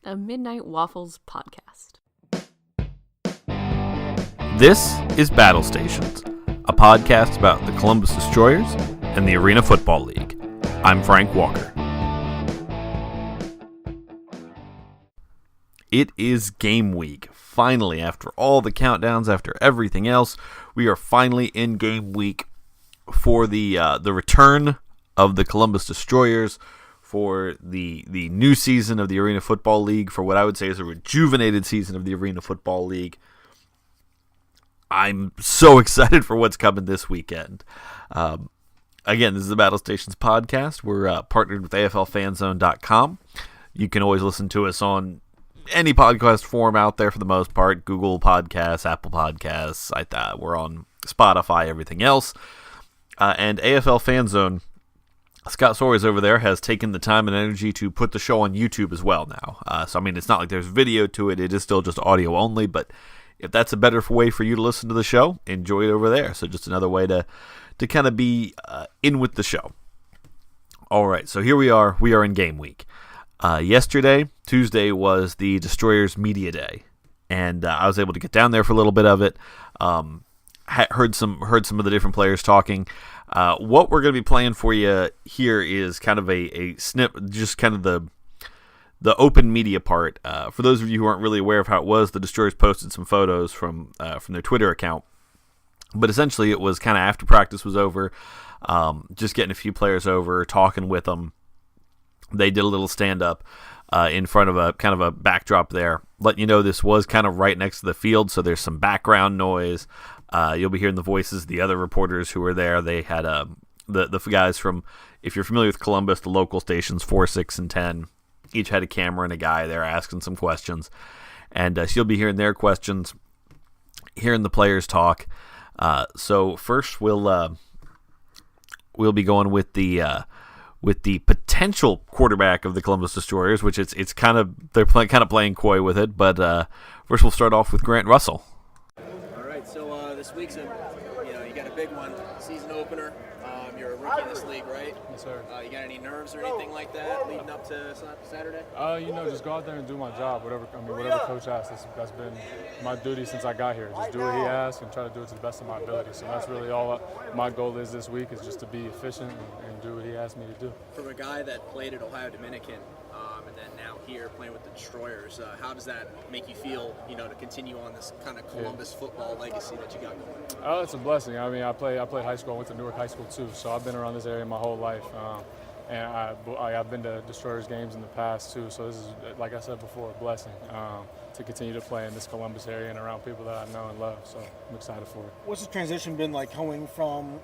a Midnight Waffles podcast. This is BattleStations, a podcast about the Columbus Destroyers and the Arena Football League. I'm Frank Walker. It is game week. Finally, after all the countdowns, after everything else, we are finally in game week for the return of the Columbus Destroyers, for the new season of the Arena Football League, for what I would say is a rejuvenated season of the Arena Football League. I'm so excited for what's coming this weekend. Again, this is the BattleStations podcast. We're partnered with AFLFanzone.com. You can always listen to us on any podcast form out there for the most part. Google Podcasts, Apple Podcasts, we're on Spotify, everything else. And AFL Fanzone, Scott Sawyers over there has taken the time and energy to put the show on YouTube as well now. So, I mean, it's not like there's video to it. It is still just audio only. But if that's a better way for you to listen to the show, enjoy it over there. So just another way to kind of be in with the show. All right, so here we are. We are in game week. Yesterday, Tuesday, was the Destroyers Media Day. And I was able to get down there for a little bit of it. Heard some of the different players talking. What we're going to be playing for you here is kind of a snip, just kind of the open media part. For those of you who aren't really aware of how it was, the Destroyers posted some photos from their Twitter account. But essentially, it was kind of after practice was over, just getting a few players over, talking with them. They did a little stand-up in front of a kind of a backdrop there, letting you know this was kind of right next to the field, so there's some background noise. You'll be hearing the voices of the other reporters who were there. They had the guys from, if you're familiar with Columbus, the local stations 4, 6, and 10, each had a camera and a guy there asking some questions. And so you'll be hearing their questions, hearing the players talk. So first we'll be going with the potential quarterback of the Columbus Destroyers, which it's kind of, they're kind of playing coy with it. But first we'll start off with Grant Russell. All right, so this week's you got a big one, season opener. You're a rookie in this league, right? Yes, sir. You got any nerves or anything like that leading up to Saturday? Just go out there and do my job. Whatever coach asks. That's been my duty since I got here. Just do what he asks and try to do it to the best of my ability. So that's really all my goal is this week, is just to be efficient and do what he asked me to do. From a guy that played at Ohio Dominican and then now here playing with the Destroyers, how does that make you feel, to continue on this kind of Columbus football legacy that you got going? Oh, it's a blessing. I mean, I played high school. I went to Newark High School too, so I've been around this area my whole life. And I've been to Destroyers games in the past too, so this is, like I said before, a blessing to continue to play in this Columbus area and around people that I know and love. So I'm excited for it. What's the transition been like coming from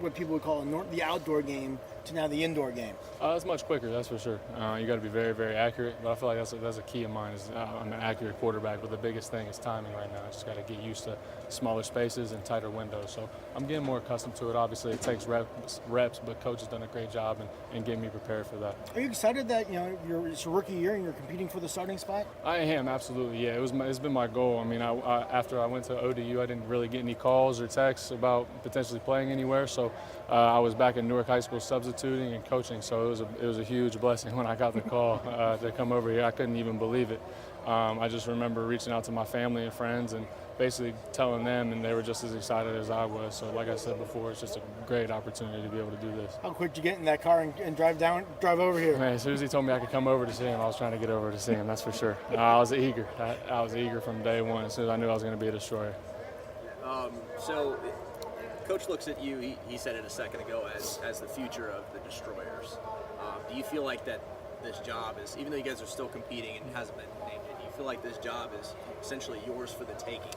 what people would call the outdoor game to now the indoor game? It's much quicker, that's for sure. You got to be very, very accurate, but I feel like that's a key of mine. Is I'm an accurate quarterback, but the biggest thing is timing right now. I just got to get used to smaller spaces and tighter windows. So I'm getting more accustomed to it. Obviously, it takes reps, but coach has done a great job in getting me prepared for that. Are you excited that it's your rookie year and you're competing for the starting spot? I am, absolutely. Yeah, it's been my goal. I mean, after I went to ODU, I didn't really get any calls or texts about potentially playing anywhere. So I was back in Newark High School substituting and coaching. So it was a huge blessing when I got the call to come over here. I couldn't even believe it. I just remember reaching out to my family and friends and basically telling them, and they were just as excited as I was. So like I said before, it's just a great opportunity to be able to do this. How quick did you get in that car and drive over here? Man, as soon as he told me I could come over to see him, I was trying to get over to see him, that's for sure. I was eager. I was eager from day one, as soon as I knew I was going to be a Destroyer. So Coach looks at you, he said it a second ago, as the future of the Destroyers. Do you feel like that this job is, even though you guys are still competing and it hasn't been named, do you feel like this job is essentially yours for the taking?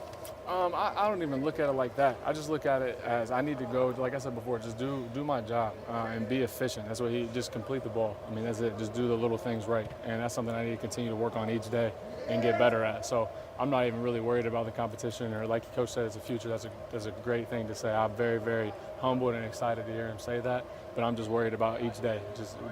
I don't even look at it like that. I just look at it as I need to go, like I said before, just do my job and be efficient. That's what just complete the ball. I mean, that's it. Just do the little things right. And that's something I need to continue to work on each day and get better at. So I'm not even really worried about the competition, or like Coach said, it's a future. That's a great thing to say. I'm very, very humbled and excited to hear him say that. but I'm just worried about each day,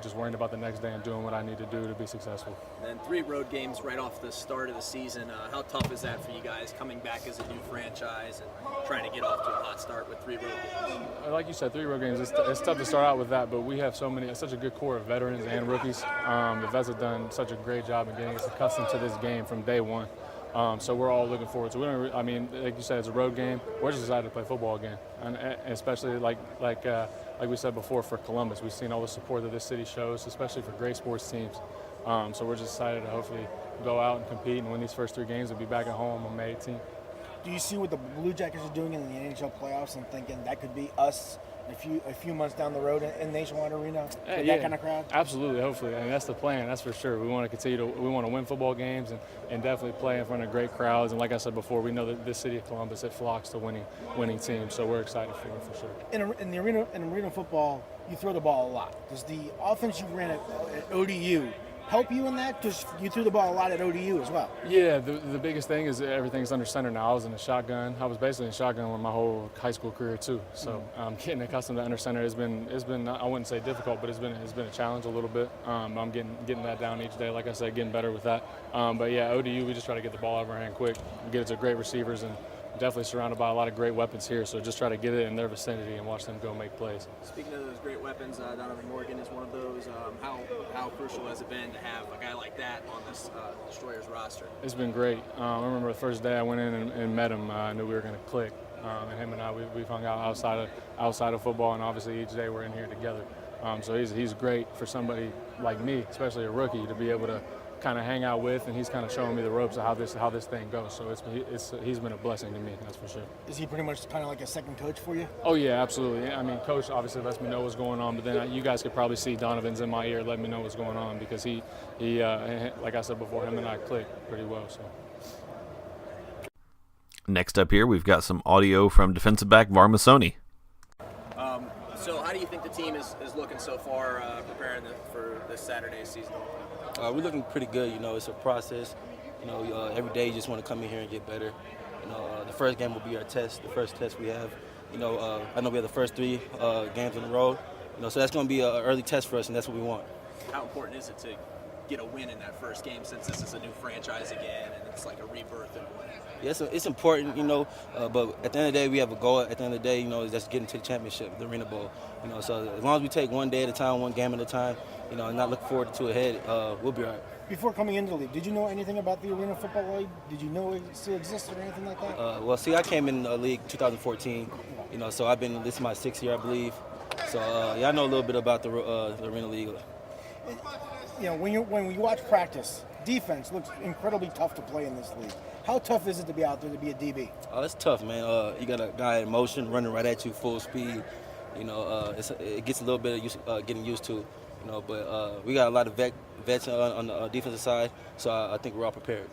just worrying about the next day and doing what I need to do to be successful. And then 3 road games right off the start of the season. How tough is that for you guys coming back as a new franchise and trying to get off to a hot start with 3 road games? Like you said, 3 road games, it's tough to start out with that, but we have such a good core of veterans and rookies. The vets have done such a great job in getting us accustomed to this game from day one. So we're all looking forward to it. Like you said, it's a road game. We're just excited to play football again, and especially like we said before, for Columbus. We've seen all the support that this city shows, especially for great sports teams. So we're just excited to hopefully go out and compete and win these first 3 games and be back at home on May 18th. Do you see what the Blue Jackets are doing in the NHL playoffs and thinking that could be us a few months down the road in Nationwide Arena? That kind of crowd? Absolutely, hopefully. I mean, that's the plan, that's for sure. We want to we want to win football games and definitely play in front of great crowds. And like I said before, we know that this city of Columbus, it flocks to winning teams, so we're excited for it for sure. In arena football, you throw the ball a lot. Does the offense you ran at ODU help you in that? Because you threw the ball a lot at ODU as well. Yeah, the biggest thing is everything's under center now. I was in a shotgun. I was basically in shotgun my whole high school career too. So getting accustomed to under center has been I wouldn't say difficult, but it's been a challenge a little bit. I'm getting that down each day. Like I said, getting better with that. But yeah, ODU, we just try to get the ball out of our hand quick, get it to great receivers, and definitely surrounded by a lot of great weapons here, so just try to get it in their vicinity and watch them go make plays. Speaking of those great weapons, Donovan Morgan is one of those. How crucial has it been to have a guy like that on this Destroyers roster? It's been great. I remember the first day I went in and met him, I knew we were going to click. And him and I, we've hung out outside of football, and obviously each day we're in here together. So he's great for somebody like me, especially a rookie, to be able to kind of hang out with, and he's kind of showing me the ropes of how this thing goes. So he's been a blessing to me, that's for sure. Is he pretty much kind of like a second coach for you? Oh yeah, absolutely. I mean, Coach obviously lets me know what's going on, but then you guys could probably see Donovan's in my ear letting me know what's going on, because he like I said before, him and I click pretty well. So. Next up here, we've got some audio from defensive back Varmah Sonnie. So how do you think the team is looking so far preparing for this Saturday's season? We're looking pretty good. It's a process. Every day you just want to come in here and get better. The first game will be our test, the first test we have. I know we have the first 3 games on the road. So that's going to be an early test for us, and that's what we want. How important is it to get a win in that first game, since this is a new franchise again and it's like a rebirth in a way? Yeah, it's important, but at the end of the day, we have a goal. At the end of the day, is just getting to the championship, the Arena Bowl. So as long as we take one day at a time, one game at a time, and not look forward to ahead, we'll be all right. Before coming into the league, did you know anything about the Arena Football League? Did you know it still existed or anything like that? I came in the league 2014, so this is my 6th year, I believe. So, I know a little bit about the Arena League. When we watch practice, defense looks incredibly tough to play in this league. How tough is it to be out there to be a DB? It's tough, man. You got a guy in motion running right at you full speed. It gets a little bit of getting used to, but we got a lot of vets on the defensive side, so I think we're all prepared.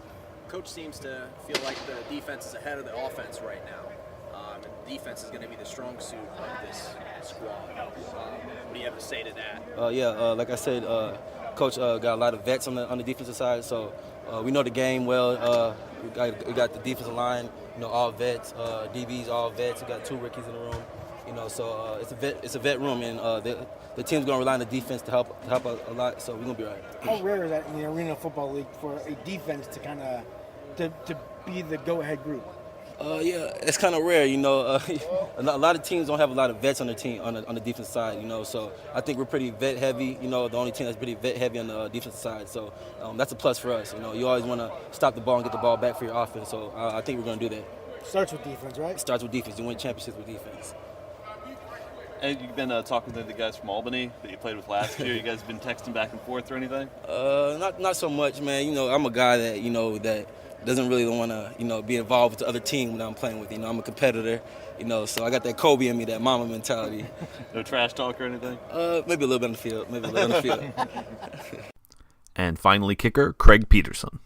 Coach seems to feel like the defense is ahead of the offense right now. And the defense is going to be the strong suit of this squad. What do you have to say to that? Like I said, Coach got a lot of vets on the defensive side, so we know the game well. We got the defensive line, all vets, DBs, all vets. We got 2 rookies in the room, So it's a vet room, and the team's gonna rely on the defense to help a lot. So we're gonna be all right. How rare is that in the Arena Football League for a defense to kind of to be the go-ahead group? It's kind of rare, A lot of teams don't have a lot of vets on their team on the defense side, So I think we're pretty vet heavy. The only team that's pretty vet heavy on the defensive side. So that's a plus for us. You always want to stop the ball and get the ball back for your offense. So I think we're going to do that. Starts with defense, right? Starts with defense. You win championships with defense. And you've been talking to the guys from Albany that you played with last year. You guys been texting back and forth or anything? Not so much, man. I'm a guy that that doesn't really want to be involved with the other team when I'm playing with. I'm a competitor. So I got that Kobe in me, that mama mentality. No trash talk or anything? Maybe a little bit on the field. And finally, kicker Craig Peterson.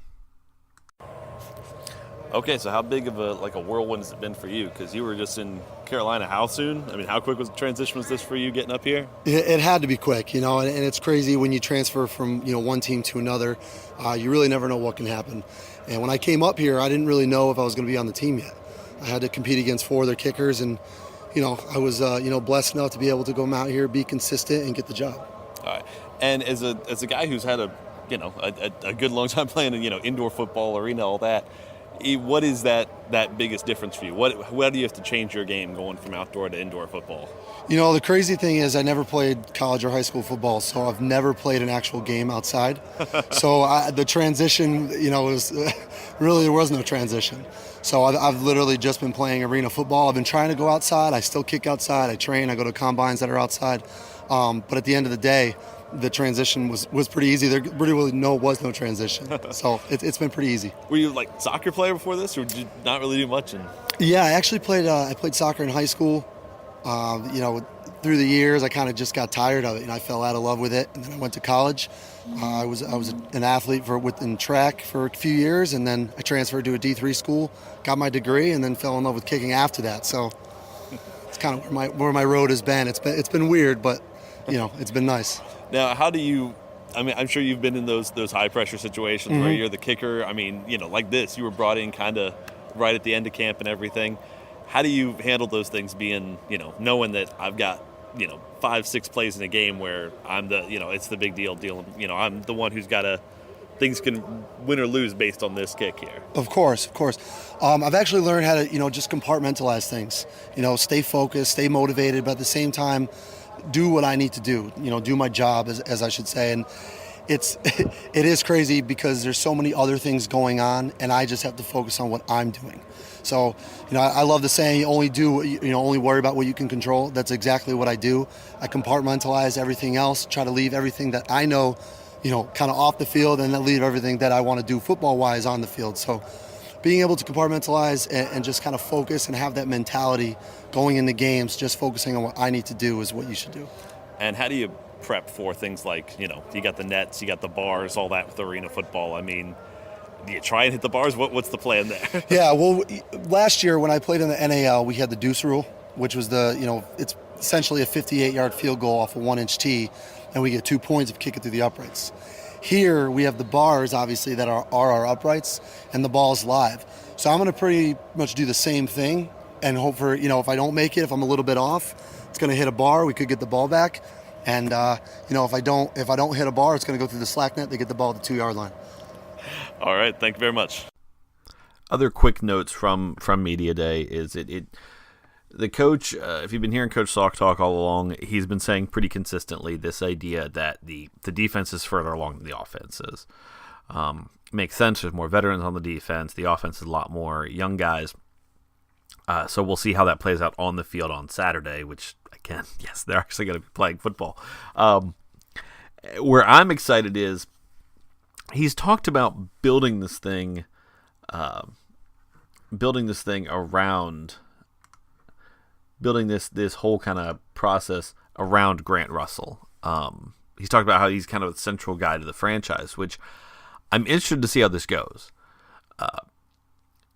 Okay, so how big of a whirlwind has it been for you? Because you were just in Carolina how soon? I mean, how quick was the transition was this for you getting up here? It had to be quick, and it's crazy when you transfer from one team to another. You really never know what can happen. And when I came up here, I didn't really know if I was going to be on the team yet. I had to compete against 4 other kickers, and I was blessed enough to be able to come out here, be consistent, and get the job. All right. And as a guy who's had a good long time playing in indoor football, arena, all that, what is that biggest difference for you? What do you have to change your game going from outdoor to indoor football? The crazy thing is I never played college or high school football, so I've never played an actual game outside. So the transition, was really there was no transition. So I've literally just been playing arena football. I've been trying to go outside. I still kick outside. I train. I go to combines that are outside. But at the end of the day, the transition was pretty easy. There really was no transition. So it's been pretty easy. Were you like a soccer player before this, or did you not really do much? Yeah, I actually played soccer in high school. Through the years, I kind of just got tired of it, and I fell out of love with it. And then I went to college. I was an athlete in track for a few years, and then I transferred to a D3 school, got my degree, and then fell in love with kicking after that. So it's kind of where my road has been. It's been weird, but it's been nice. Now, how do you? I mean, I'm sure you've been in those high pressure situations where you're the kicker. I mean, like this, you were brought in kind of right at the end of camp and everything. How do you handle those things? Being, knowing that I've got 5-6 plays in a game where I'm the, it's the big deal. I'm the one who's got to. Things can win or lose based on this kick here. Of course. I've actually learned how to, just compartmentalize things. Stay focused, stay motivated, but at the same time, do what I need to do. Do my job, as I should say. And it is crazy because there's so many other things going on, and I just have to focus on what I'm doing. So, I love the saying, only worry about what you can control. That's exactly what I do. I compartmentalize everything else, try to leave everything that I know, kind of off the field, and then leave everything that I want to do football-wise on the field. So being able to compartmentalize and just kind of focus and have that mentality going into games, just focusing on what I need to do is what you should do. And how do you prep for things like, you got the nets, you got the bars, all that with arena football? I mean, do you try and hit the bars? What's the plan there? Yeah, well, last year when I played in the NAL, we had the deuce rule, which was it's essentially a 58-yard field goal off a 1-inch tee, and we get 2 points if you kick it through the uprights. Here we have the bars, obviously, that are our uprights, and the ball's live. So I'm going to pretty much do the same thing and hope for, if I don't make it, if I'm a little bit off, it's going to hit a bar. We could get the ball back. And, if I don't hit a bar, it's going to go through the slack net. They get the ball at the 2-yard line. All right. Thank you very much. Other quick notes from Media Day is the coach, if you've been hearing Coach Salk talk all along, he's been saying pretty consistently this idea that the defense is further along than the offense is. Makes sense. There's more veterans on the defense. The offense is a lot more young guys. So we'll see how that plays out on the field on Saturday, which, again, yes, they're actually going to be playing football. Where I'm excited is he's talked about building this thing around building this whole kind of process around Grant Russell. He's talked about how he's kind of the central guy to the franchise, which I'm interested to see how this goes.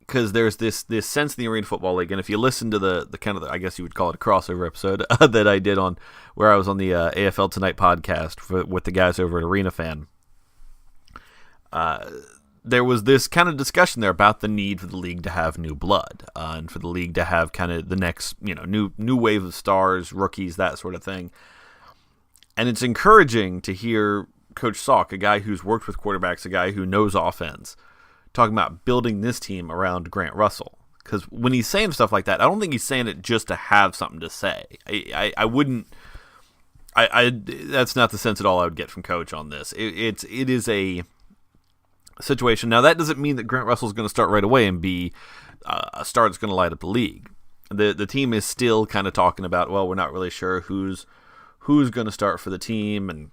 Because there's this sense in the Arena Football League, and if you listen to the kind of, I guess you would call it a crossover episode that I did where I was on the AFL Tonight podcast with the guys over at ArenaFan, there was this kind of discussion there about the need for the league to have new blood, and for the league to have kind of the next, new wave of stars, rookies, that sort of thing. And it's encouraging to hear Coach Salk, a guy who's worked with quarterbacks, a guy who knows offense, talking about building this team around Grant Russell. Because when he's saying stuff like that, I don't think he's saying it just to have something to say. I wouldn't. That's not the sense at all I would get from Coach on this. It is a situation. Now, that doesn't mean that Grant Russell is going to start right away and be a star that's going to light up the league. The team is still kind of talking about, well, we're not really sure who's going to start for the team and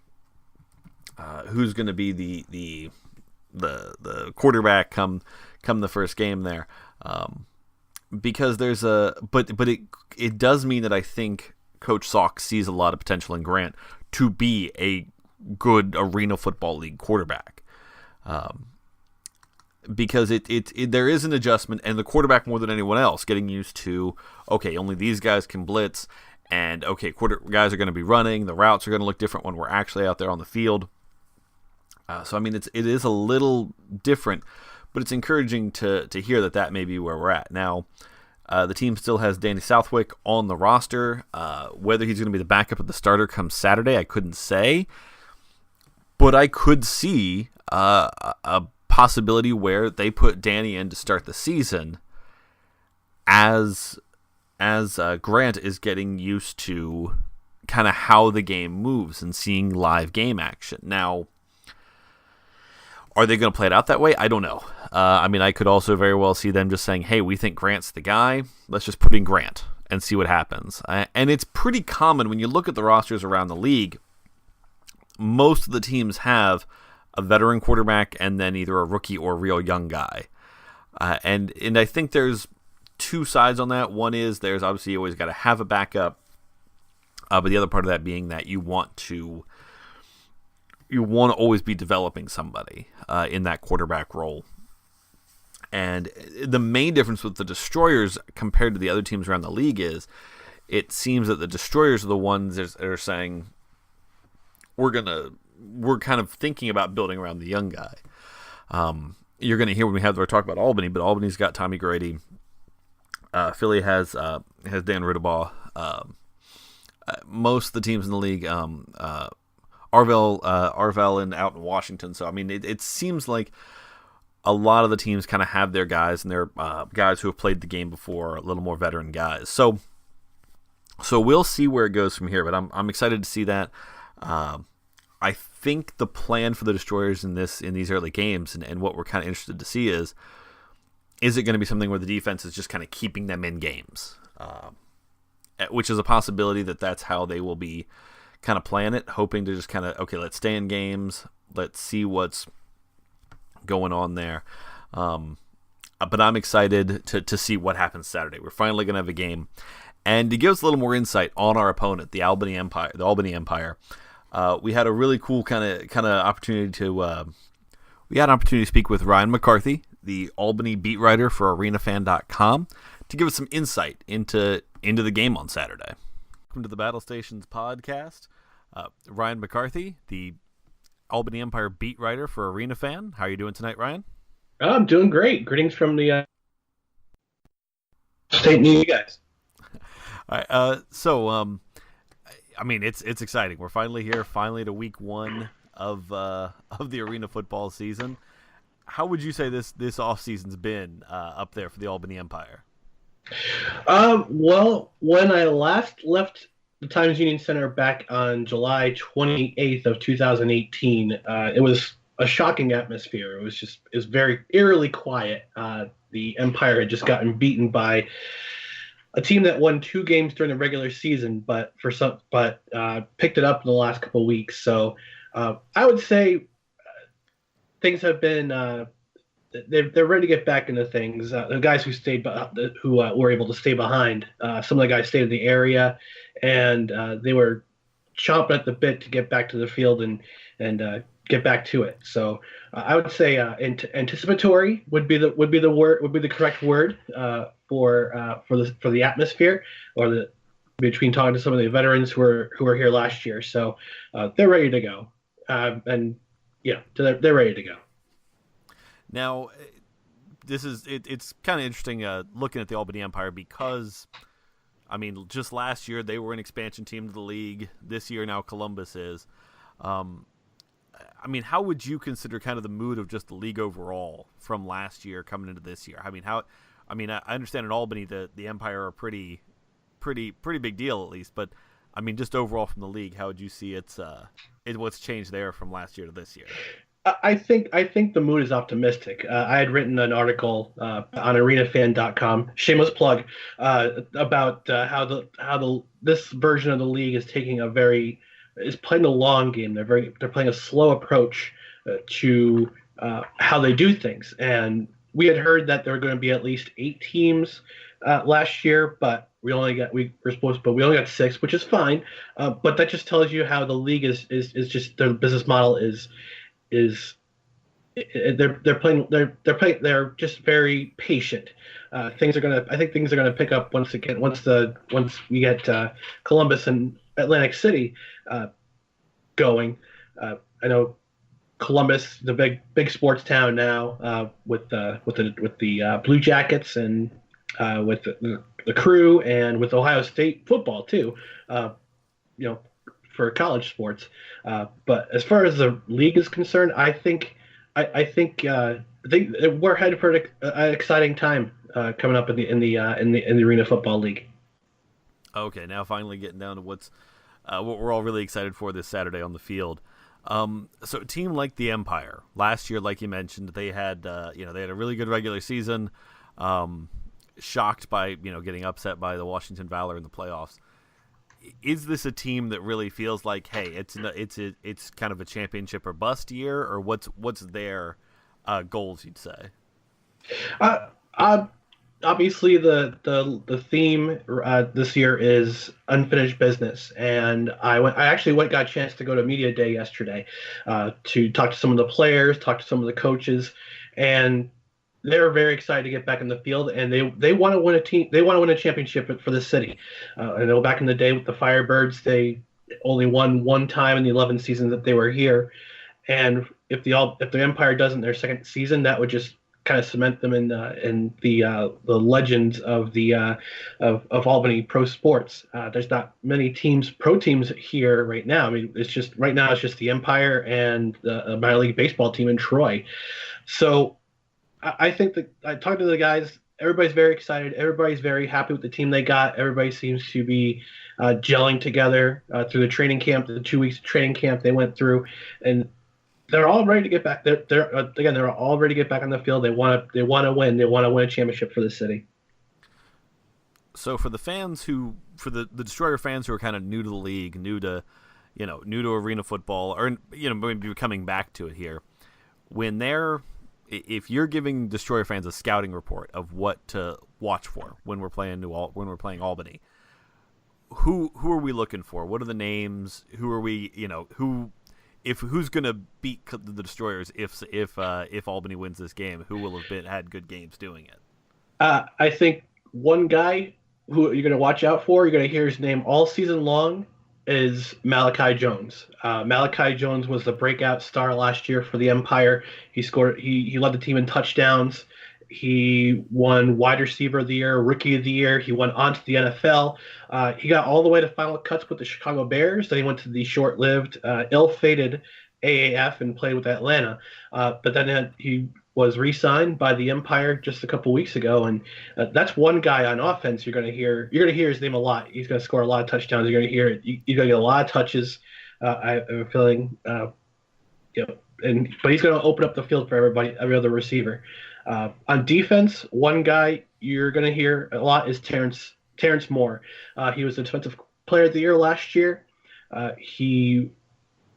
who's going to be the quarterback come the first game there, because there's but it does mean that I think Coach Salk sees a lot of potential in Grant to be a good Arena Football League quarterback, because there is an adjustment, and the quarterback more than anyone else getting used to, okay, only these guys can blitz, and okay, guys are going to be running, the routes are going to look different when we're actually out there on the field. So, I mean, it is a little different, but it's encouraging to hear that may be where we're at. Now, The team still has Danny Southwick on the roster. Whether he's going to be the backup of the starter come Saturday, I couldn't say. But I could see a possibility where they put Danny in to start the season as Grant is getting used to kind of how the game moves and seeing live game action. Now, are they going to play it out that way? I don't know. I could also very well see them just saying, hey, we think Grant's the guy. Let's just put in Grant and see what happens. And it's pretty common when you look at the rosters around the league, most of the teams have a veteran quarterback and then either a rookie or a real young guy. And I think there's two sides on that. One is there's obviously you always got to have a backup, but the other part of that being that you want to always be developing somebody in that quarterback role. And the main difference with the Destroyers compared to the other teams around the league is it seems that the Destroyers are the ones that are saying we're kind of thinking about building around the young guy. You're going to hear when we have our talk about Albany, but Albany's got Tommy Grady. Philly has Dan Riddebaugh. Most of the teams in the league, Arvell and out in Washington. So, it seems like a lot of the teams kind of have their guys, and they're guys who have played the game before, a little more veteran guys. So we'll see where it goes from here, but I'm excited to see that. I think the plan for the Destroyers in these early games and what we're kind of interested to see is it going to be something where the defense is just kind of keeping them in games, which is a possibility that's how they will be kind of playing it, hoping to just kind of, okay, let's stay in games. Let's see what's going on there. But I'm excited to see what happens Saturday. We're finally going to have a game. And to give us a little more insight on our opponent, the Albany Empire, we had a really cool kind of opportunity to speak with Ryan McCarthy, the Albany beat writer for ArenaFan.com, to give us some insight into the game on Saturday. Welcome to the BattleStations podcast. Ryan McCarthy, the Albany Empire beat writer for ArenaFan. How are you doing tonight, Ryan? I'm doing great. Greetings from the state near you guys. All right. It's exciting. We're finally here, finally to week one of the arena football season. How would you say this off season's been up there for the Albany Empire? Well, when I last left the Times Union Center back on July 28th of 2018, it was a shocking atmosphere. It was very eerily quiet. The Empire had just gotten beaten by a team that won 2 games during the regular season, but picked it up in the last couple of weeks. So I would say things have been they're ready to get back into things. The guys who were able to stay behind, some of the guys stayed in the area, and they were chomping at the bit to get back to the field and get back to it. So I would say anticipatory would be the correct word for the atmosphere, or between talking to some of the veterans who were here last year. So they're ready to go, they're ready to go. Now, it's kind of interesting looking at the Albany Empire because, just last year they were an expansion team to the league. This year now Columbus is. How would you consider kind of the mood of just the league overall from last year coming into this year? I understand in Albany the Empire are a pretty big deal at least, but just overall from the league, how would you see what's changed there from last year to this year? I think the mood is optimistic. I had written an article on ArenaFan.com, shameless plug, about how this version of the league is playing the long game. They're playing a slow approach to how they do things. And we had heard that there were going to be at least 8 teams last year, but we only got 6, which is fine. But that just tells you how the league is just, their business model is they're just very patient. I think things are gonna pick up once we get Columbus and Atlantic City going. I know Columbus, the big sports town now, with the Blue Jackets, and with the Crew and with Ohio State football too. You know, for college sports. But as far as the league is concerned, I think we're headed for an exciting time coming up in the Arena Football League. Okay, now finally getting down to what we're all really excited for this Saturday on the field. So a team like the Empire last year, like you mentioned, they had they had a really good regular season. Shocked by getting upset by the Washington Valor in the playoffs. Is this a team that really feels like, hey, it's kind of a championship or bust year, or what's their goals? You'd say. Obviously, the theme this year is unfinished business, and I actually got a chance to go to media day yesterday to talk to some of the players, talk to some of the coaches, and they're very excited to get back in the field, and they want to win a championship for the city. I know back in the day with the Firebirds, they only won one time in the 11 seasons that they were here, and if the Empire does in their second season, that would just kind of cement them in the legends of Albany pro sports. There's not many pro teams here right now. I mean, it's just the Empire and the minor league baseball team in Troy. So I think that I talked to the guys. Everybody's very excited. Everybody's very happy with the team they got. Everybody seems to be gelling together through the training camp, the 2 weeks of training camp they went through, and they're all ready to get back. They're all ready to get back on the field. They want to win. They want to win a championship for the city. So for the the Destroyer fans who are kind of new to the league, new to arena football, or maybe coming back to it here, if you're giving Destroyer fans a scouting report of what to watch for when we're playing Albany, who are we looking for? What are the names? Who are we? Who's going to beat the Destroyers if Albany wins this game? Who will have had good games doing it? I think one guy who you're going to watch out for, you're going to hear his name all season long, is Malachi Jones. Malachi Jones was the breakout star last year for the Empire. He scored. He led the team in touchdowns. He won wide receiver of the year, rookie of the year. He went on to the NFL. He got all the way to final cuts with the Chicago Bears. Then he went to the short-lived, ill-fated AAF and played with Atlanta. But then he was re-signed by the Empire just a couple weeks ago, and that's one guy on offense you're going to hear. You're going to hear his name a lot. He's going to score a lot of touchdowns. You're going to hear it. You're going to get a lot of touches. I have a feeling, but he's going to open up the field for every other receiver. On defense, one guy you're going to hear a lot is Terrence Moore. He was the defensive player of the year last year. He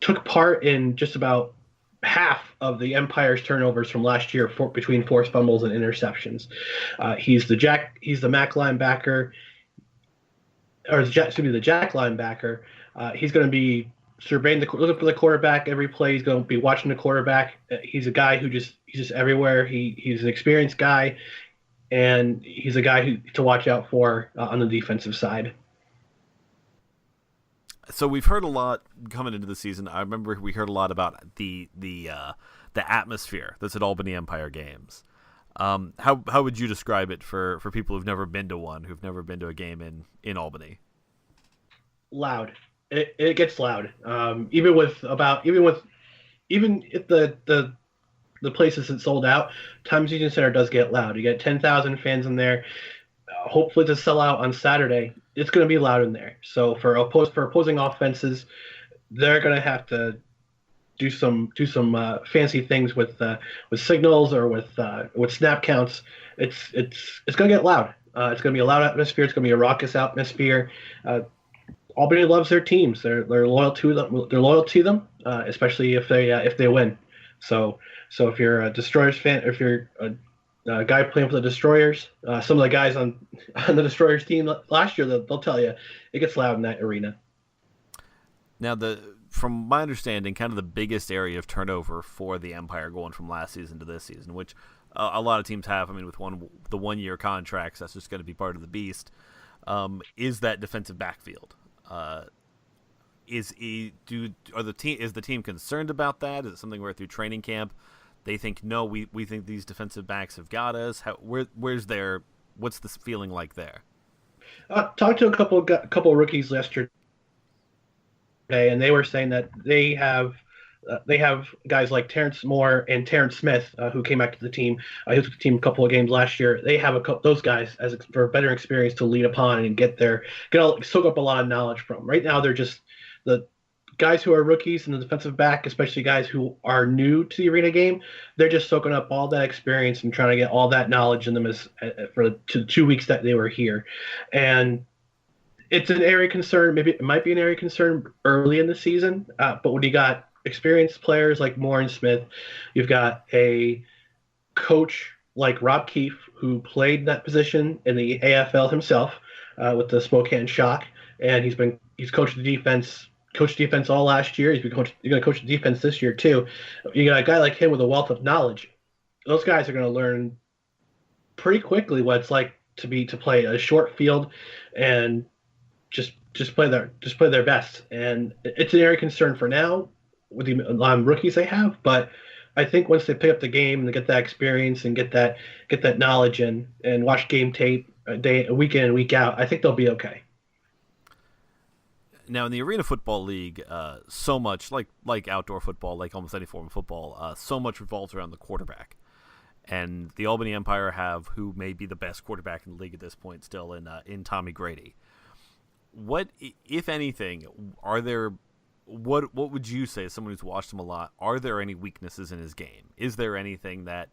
took part in just about half of the Empire's turnovers from last year between forced fumbles and interceptions. He's the Jack linebacker, the Jack linebacker. He's going to be surveying looking for the quarterback every play. He's going to be watching the quarterback. He's a guy he's just everywhere. He's an experienced guy, and he's a guy to watch out for on the defensive side. So we've heard a lot coming into the season. I remember we heard a lot about the atmosphere that's at Albany Empire games. How would you describe it for people who've never been to one, who've never been to a game in Albany? Loud. It gets loud. Even if the place isn't sold out, Times Union Center does get loud. You get 10,000 fans in there. Hopefully to sell out on Saturday, it's going to be loud in there. So for opposing offenses, they're going to have to do some fancy things with signals or with snap counts. It's going to get loud. It's going to be a loud atmosphere. It's going to be a raucous atmosphere. Albany loves their teams. They're loyal to them. They're loyal to them, especially if they win. So if you're a Destroyers fan, if you're a guy playing for the Destroyers, some of the guys on the Destroyers team last year, they'll tell you it gets loud in that arena. Now, from my understanding, kind of the biggest area of turnover for the Empire going from last season to this season, which a lot of teams have. I mean, with the 1 year contracts, that's just going to be part of the beast. Is that defensive backfield? Is the team concerned about that? Is it something where through training camp they think no, we think these defensive backs have got us? Where's their What's this feeling like there? Talked to a couple of rookies yesterday, and they were saying that they have guys like Terrence Moore and Terrence Smith, who came back to the team. He was with the team a couple of games last year. They have those guys for better experience to lead upon and soak up a lot of knowledge from. Right now, they're just the guys who are rookies in the defensive back, especially guys who are new to the arena game. They're just soaking up all that experience and trying to get all that knowledge in them for the 2 weeks that they were here. And it's an area of concern. Maybe it might be an area of concern early in the season, but when you got experienced players like Moore and Smith, you've got a coach like Rob Keefe, who played that position in the AFL himself with the Spokane Shock, and he's coached the defense. Coached defense all last year. You're going to coach the defense this year too. You got a guy like him with a wealth of knowledge. Those guys are going to learn pretty quickly what it's like to play a short field and just play their best. And it's an area of concern for now with the rookies they have. But I think once they pick up the game and they get that experience and get that knowledge and watch game tape week in and week out, I think they'll be okay. Now, in the Arena Football League, so much, like outdoor football, like almost any form of football, so much revolves around the quarterback. And the Albany Empire have who may be the best quarterback in the league at this point still in Tommy Grady. What, if anything, what would you say, as someone who's watched him a lot, are there any weaknesses in his game? Is there anything that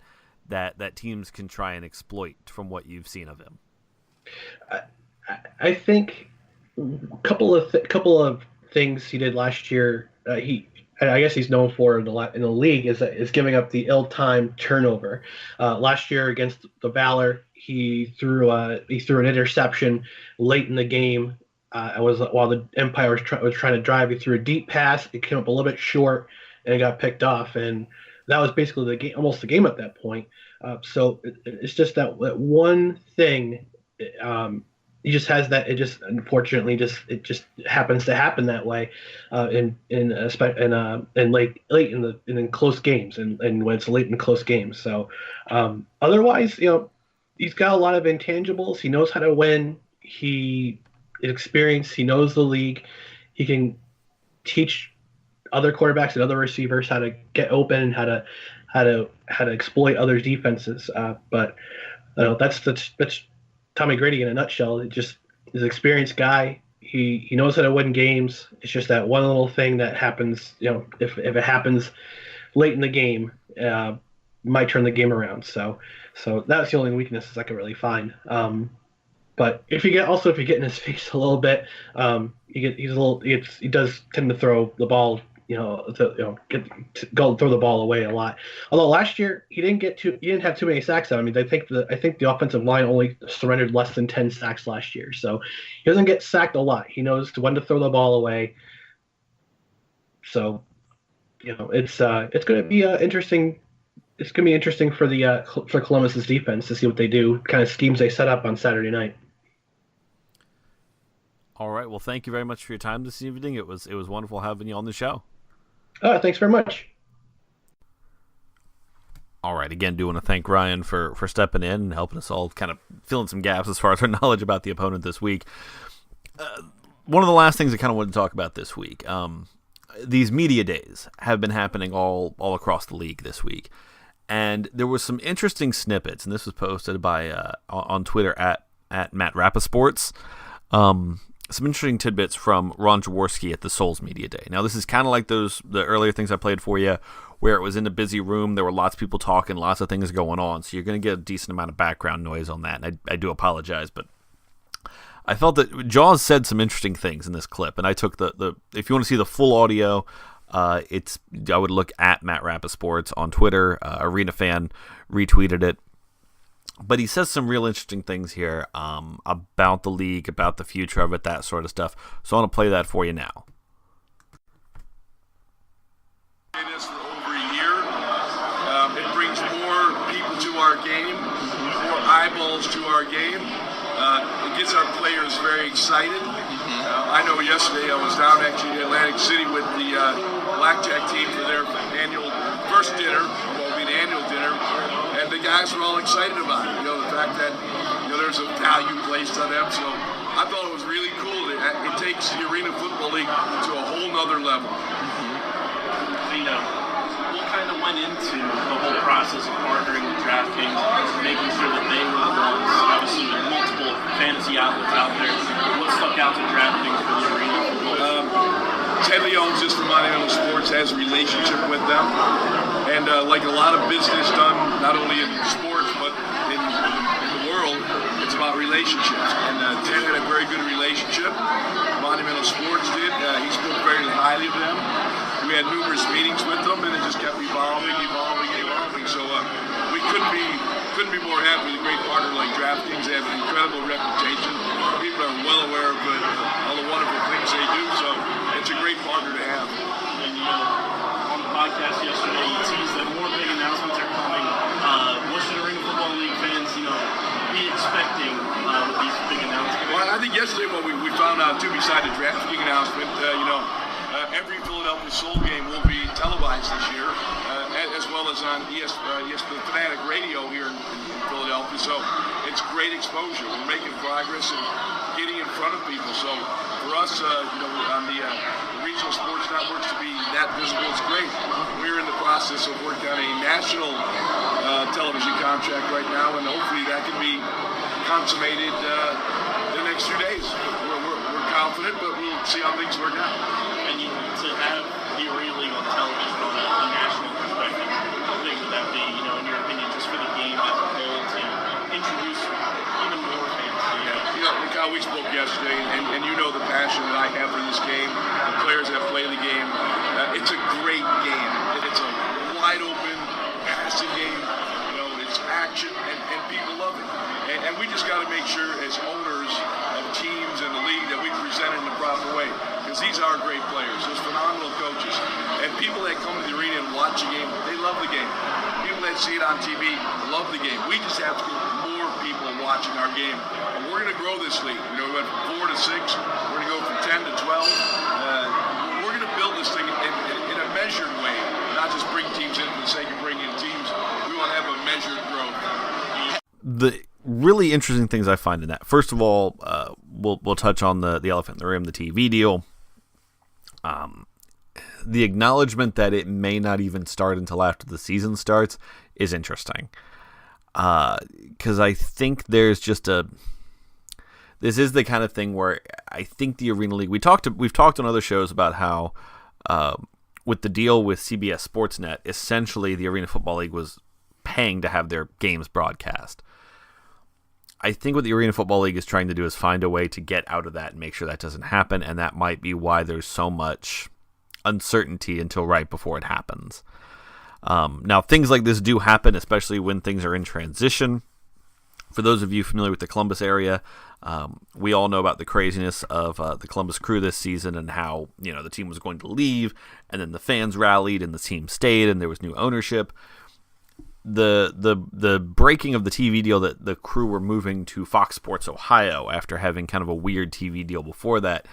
teams can try and exploit from what you've seen of him? I think couple of things he did last year. I guess he's known for in the league is giving up the ill-timed turnover. Last year against the Valor, he threw an interception late in the game. While the Empire was trying to drive. He threw a deep pass. It came up a little bit short, and it got picked off. And that was basically the game, almost the game at that point. So it's just that one thing. He just has that. It just unfortunately just happens to happen that way, in late in close games and when it's late in close games. So otherwise, he's got a lot of intangibles. He knows how to win. He is experienced. He knows the league. He can teach other quarterbacks and other receivers how to get open and how to exploit others' defenses. But that's Tommy Grady in a nutshell. It just is an experienced guy. He knows how to win games. It's just that one little thing that happens. If it happens late in the game, might turn the game around. So that's the only weaknesses I can really find. But if you get in his face a little bit, he does tend to throw the ball. Throw the ball away a lot. Although last year he didn't have too many sacks. I think the offensive line only surrendered less than 10 sacks last year. So he doesn't get sacked a lot. He knows when to throw the ball away. So, it's going to be interesting. It's going to be interesting for Columbus's defense to see what they do, kind of schemes they set up on Saturday night. All right. Well, thank you very much for your time this evening. It was wonderful having you on the show. Thanks very much. All right. Again, do want to thank Ryan for stepping in and helping us all kind of fill in some gaps as far as our knowledge about the opponent this week. One of the last things I kind of wanted to talk about this week, these media days have been happening all across the league this week. And there were some interesting snippets, and this was posted by on Twitter at Matt Rappasports. Some interesting tidbits from Ron Jaworski at the Souls Media Day. Now, this is kind of like the earlier things I played for you, where it was in a busy room. There were lots of people talking, lots of things going on. So you're going to get a decent amount of background noise on that. And I do apologize, but I felt that Jaws said some interesting things in this clip. And I took the if you want to see the full audio, I would look at Matt Rappasports on Twitter. ArenaFan retweeted it. But he says some real interesting things here about the league, about the future of it, that sort of stuff. So I want to play that for you now. It is for over a year. It brings more people to our game, more eyeballs to our game. It gets our players very excited. I know yesterday I was down actually in Atlantic City with the Blackjack team for their first dinner, well, it'll be the annual dinner, and they guys are all excited about it. The fact that there's a value placed on them. So I thought it was really cool. It takes the Arena Football League to a whole nother level. What kind of went into the whole process of partnering with DraftKings, making sure that they were the ones? Obviously, there are multiple fantasy outlets out there. What stuck out to DraftKings for the Arena? Ted Leon's just from Monumental Sports has a relationship with them, and like a lot of business done not only in sports but in the world, it's about relationships. And Ted had a very good relationship. Monumental Sports did. He spoke very highly of them. We had numerous meetings with them, and it just kept evolving. So we couldn't be more happy with a great partner like DraftKings. They have an incredible reputation. People are well aware of all the wonderful things they do. So it's a great partner to have. And on the podcast yesterday, you teased that more big announcements are coming. What should Arena Football League fans, be expecting with these big announcements? Well, I think yesterday we found out too, beside the DraftKings announcement, every Philadelphia Soul game will be televised this year, as well as on ESPN Fanatic Radio here in Philadelphia. So it's great exposure. We're making progress and getting in front of people. So for us, on the regional sports networks to be that visible is great. We're in the process of working on a national television contract right now, and hopefully that can be consummated the next few days. We're confident, but we'll see how things work out. And to have the Arena League on television on a national perspective, how big would that be, in your opinion, just for the game as a whole, to introduce even more fans to the game? Kyle, we spoke yesterday, and you know the passion that I have for this game, the players that play the game. It's a great game. It's a wide open, passing game. It's action, and people love it. And we just got to make sure, as owners of teams in the league, that we present it in the proper way. Because these are great players, those phenomenal coaches. And people that come to the arena and watch the game, they love the game. People that see it on TV love the game. We just have to get more people watching our game. And we're going to grow this league. We went from 4 to 6. We're going to go from 10 to 12. We're going to build this thing in a measured way, not just bring teams in for the sake of bringing in teams. We want to have a measured growth. The really interesting things I find in that, first of all, we'll touch on the elephant in the room, the TV deal. The acknowledgement that it may not even start until after the season starts is interesting. Because I think there's just this is the kind of thing where I think the Arena League, we've talked on other shows about how with the deal with CBS Sportsnet, essentially the Arena Football League was paying to have their games broadcast. I think what the Arena Football League is trying to do is find a way to get out of that and make sure that doesn't happen, and that might be why there's so much uncertainty until right before it happens. Now, things like this do happen, especially when things are in transition. For those of you familiar with the Columbus area, we all know about the craziness of the Columbus Crew this season and how the team was going to leave, and then the fans rallied and the team stayed, and there was new ownership. The breaking of the TV deal that the Crew were moving to Fox Sports Ohio after having kind of a weird TV deal before that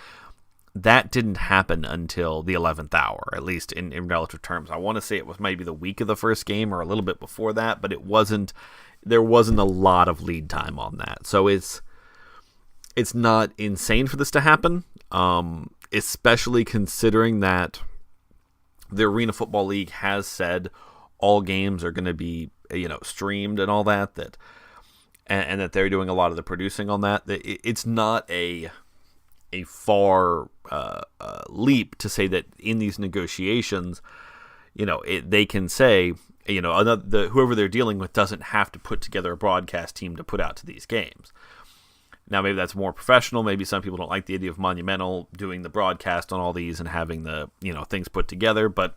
didn't happen until the 11th hour, at least in relative terms. I want to say it was maybe the week of the first game or a little bit before that, but there wasn't a lot of lead time on that. So it's not insane for this to happen, especially considering that the Arena Football League has said all games are going to be streamed and all that and that they're doing a lot of the producing on that. It's not a far leap to say that in these negotiations, they can say, whoever they're dealing with doesn't have to put together a broadcast team to put out to these games. Now, maybe that's more professional. Maybe some people don't like the idea of Monumental doing the broadcast on all these and having the things put together, but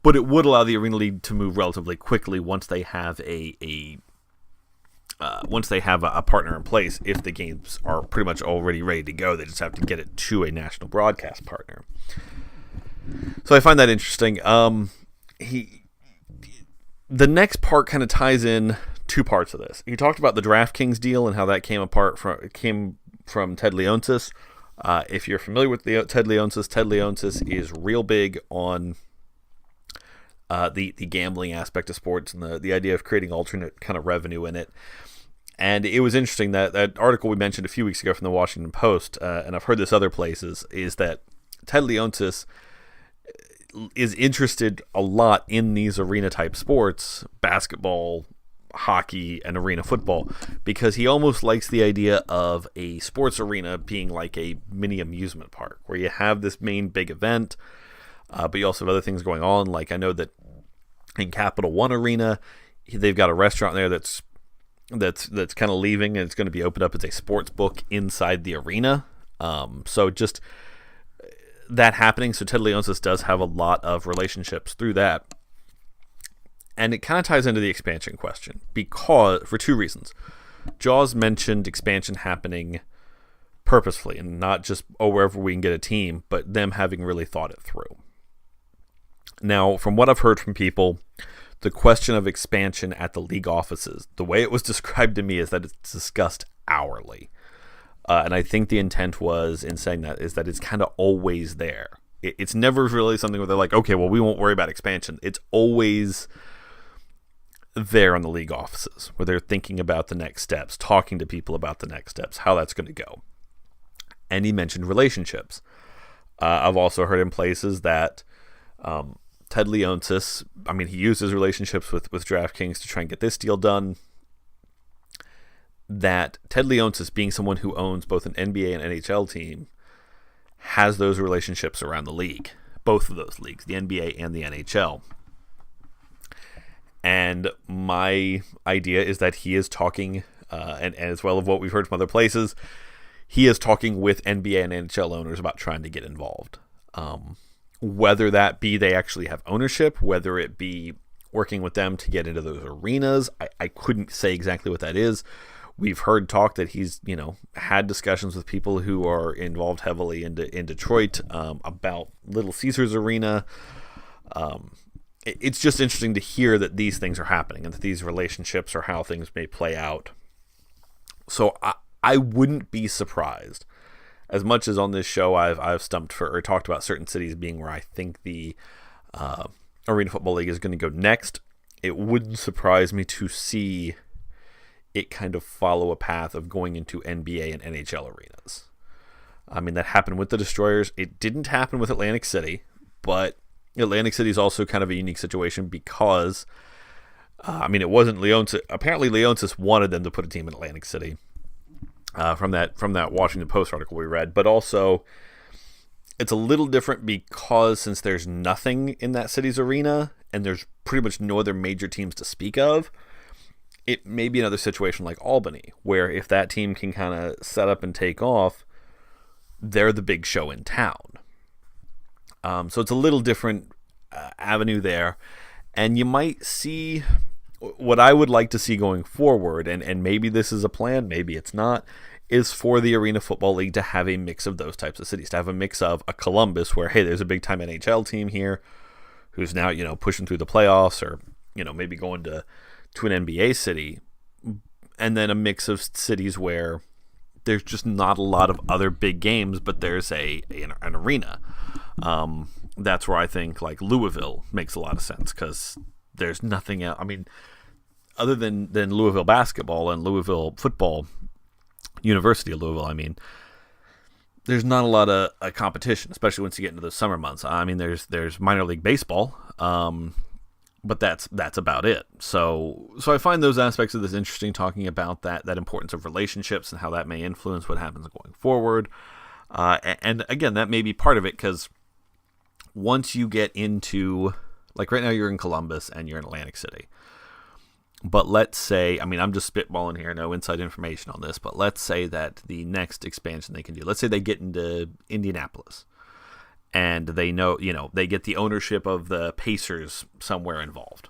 it would allow the Arena League to move relatively quickly once they have a partner in place. If the games are pretty much already ready to go, they just have to get it to a national broadcast partner. So I find that interesting. The next part kind of ties in two parts of this. He talked about the DraftKings deal and how that came from Ted Leonsis. If you're familiar with Ted Leonsis is real big on the gambling aspect of sports and the idea of creating alternate kind of revenue in it. And it was interesting that article we mentioned a few weeks ago from the Washington Post, and I've heard this other places, is that Ted Leonsis is interested a lot in these arena-type sports, basketball, hockey, and arena football, because he almost likes the idea of a sports arena being like a mini amusement park, where you have this main big event, but you also have other things going on. Like I know that in Capital One Arena, they've got a restaurant there that's kind of leaving, and it's going to be opened up as a sports book inside the arena. So just that happening. So Ted Leonsis does have a lot of relationships through that. And it kind of ties into the expansion question for two reasons. Jaws mentioned expansion happening purposefully and not just, wherever we can get a team, but them having really thought it through. Now, from what I've heard from people, the question of expansion at the league offices, the way it was described to me is that it's discussed hourly. And I think the intent was in saying that is that it's kind of always there. It's never really something where they're like, okay, well, we won't worry about expansion. It's always there in the league offices where they're thinking about the next steps, talking to people about the next steps, how that's going to go. And he mentioned relationships. I've also heard in places that Ted Leonsis, he uses relationships with DraftKings to try and get this deal done. That Ted Leonsis, being someone who owns both an NBA and NHL team, has those relationships around the league, both of those leagues, the NBA and the NHL. And my idea is that he is talking, and as well as what we've heard from other places, he is talking with NBA and NHL owners about trying to get involved. Whether that be they actually have ownership, whether it be working with them to get into those arenas, I couldn't say exactly what that is. We've heard talk that he's, had discussions with people who are involved heavily in Detroit about Little Caesars Arena. It's just interesting to hear that these things are happening and that these relationships are how things may play out. So I wouldn't be surprised, as much as on this show I've stumped for or talked about certain cities being where I think the Arena Football League is going to go next. It wouldn't surprise me to see it kind of follow a path of going into NBA and NHL arenas. That happened with the Destroyers. It didn't happen with Atlantic City, but Atlantic City is also kind of a unique situation because, it wasn't Leonsis. Apparently, Leonsis wanted them to put a team in Atlantic City from that Washington Post article we read. But also, it's a little different because since there's nothing in that city's arena and there's pretty much no other major teams to speak of, it may be another situation like Albany, where if that team can kind of set up and take off, they're the big show in town. So it's a little different avenue there. And you might see what I would like to see going forward, and maybe this is a plan, maybe it's not, is for the Arena Football League to have a mix of those types of cities, to have a mix of a Columbus where, hey, there's a big-time NHL team here who's now, pushing through the playoffs or, maybe going to an NBA city, and then a mix of cities where there's just not a lot of other big games, but there's an arena. That's where I think like Louisville makes a lot of sense because there's nothing else. Other than Louisville basketball and Louisville football, University of Louisville, there's not a lot of competition, especially once you get into the summer months. There's minor league baseball, but that's about it. So I find those aspects of this interesting, talking about that importance of relationships and how that may influence what happens going forward. And again, that may be part of it because once you get into, like right now you're in Columbus and you're in Atlantic City. But let's say, I'm just spitballing here, no inside information on this, but let's say that the next expansion they can do, let's say they get into Indianapolis. And they know, they get the ownership of the Pacers somewhere involved.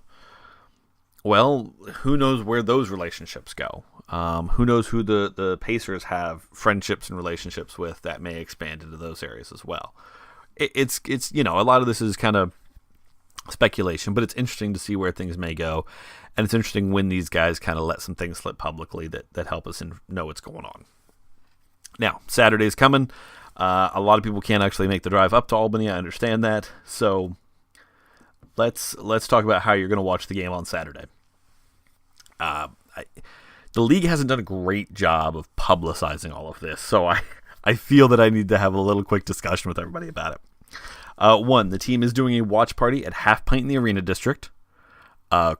Well, who knows where those relationships go? Who knows who the Pacers have friendships and relationships with that may expand into those areas as well. It's a lot of this is kind of speculation, but it's interesting to see where things may go. And it's interesting when these guys kind of let some things slip publicly that help us know what's going on. Now, Saturday's coming. A lot of people can't actually make the drive up to Albany. I understand that. So let's talk about how you're going to watch the game on Saturday. The league hasn't done a great job of publicizing all of this, so I feel that I need to have a little quick discussion with everybody about it. One, the team is doing a watch party at Half Pint in the Arena District.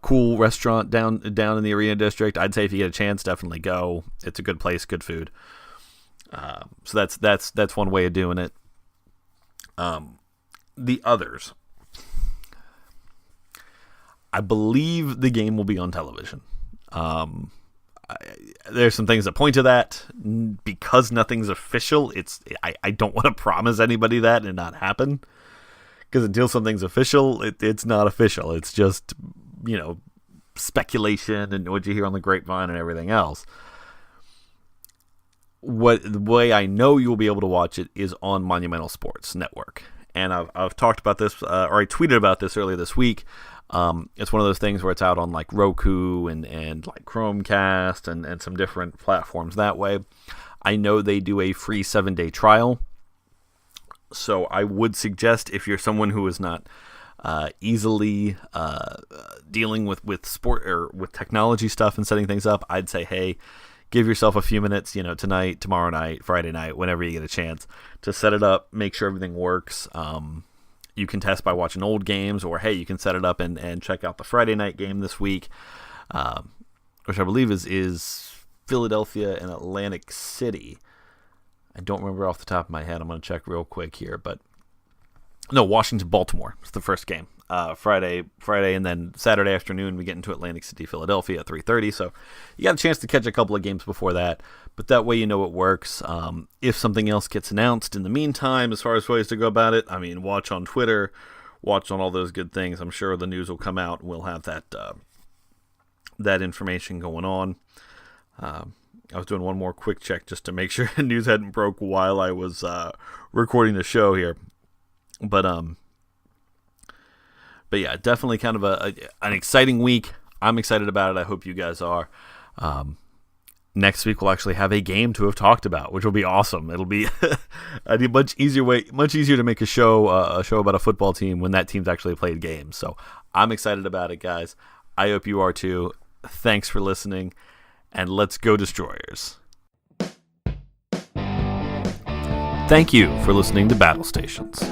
Cool restaurant down in the Arena District. I'd say if you get a chance, definitely go. It's a good place, good food. So that's one way of doing it. The others, I believe the game will be on television. There's some things that point to that. Because nothing's official, I don't want to promise anybody that and not happen. Because until something's official, it's not official. It's just, speculation and what you hear on the grapevine and everything else. The way I know you'll be able to watch it is on Monumental Sports Network. And I've talked about this, or I tweeted about this earlier this week. It's one of those things where it's out on like Roku and like Chromecast and some different platforms that way. I know they do a free 7-day trial. So I would suggest, if you're someone who is not easily dealing with sport or with technology stuff and setting things up, I'd say, hey, give yourself a few minutes, tonight, tomorrow night, Friday night, whenever you get a chance to set it up, make sure everything works. You can test by watching old games, or hey, you can set it up and check out the Friday night game this week, which I believe is Philadelphia and Atlantic City. I don't remember off the top of my head. I'm going to check real quick here, but no, Washington-Baltimore is the first game. Friday, and then Saturday afternoon we get into Atlantic City, Philadelphia at 3:30. So you got a chance to catch a couple of games before that, but that way it works. If something else gets announced in the meantime, as far as ways to go about it, watch on Twitter, watch on all those good things. I'm sure the news will come out, and we'll have that information going on. I was doing one more quick check just to make sure the news hadn't broke while I was recording the show here, but yeah, definitely kind of an exciting week. I'm excited about it. I hope you guys are. Next week we'll actually have a game to have talked about, which will be awesome. It'll be a much easier to make a show about a football team when that team's actually played games. So I'm excited about it, guys. I hope you are too. Thanks for listening, and let's go Destroyers. Thank you for listening to Battle Stations.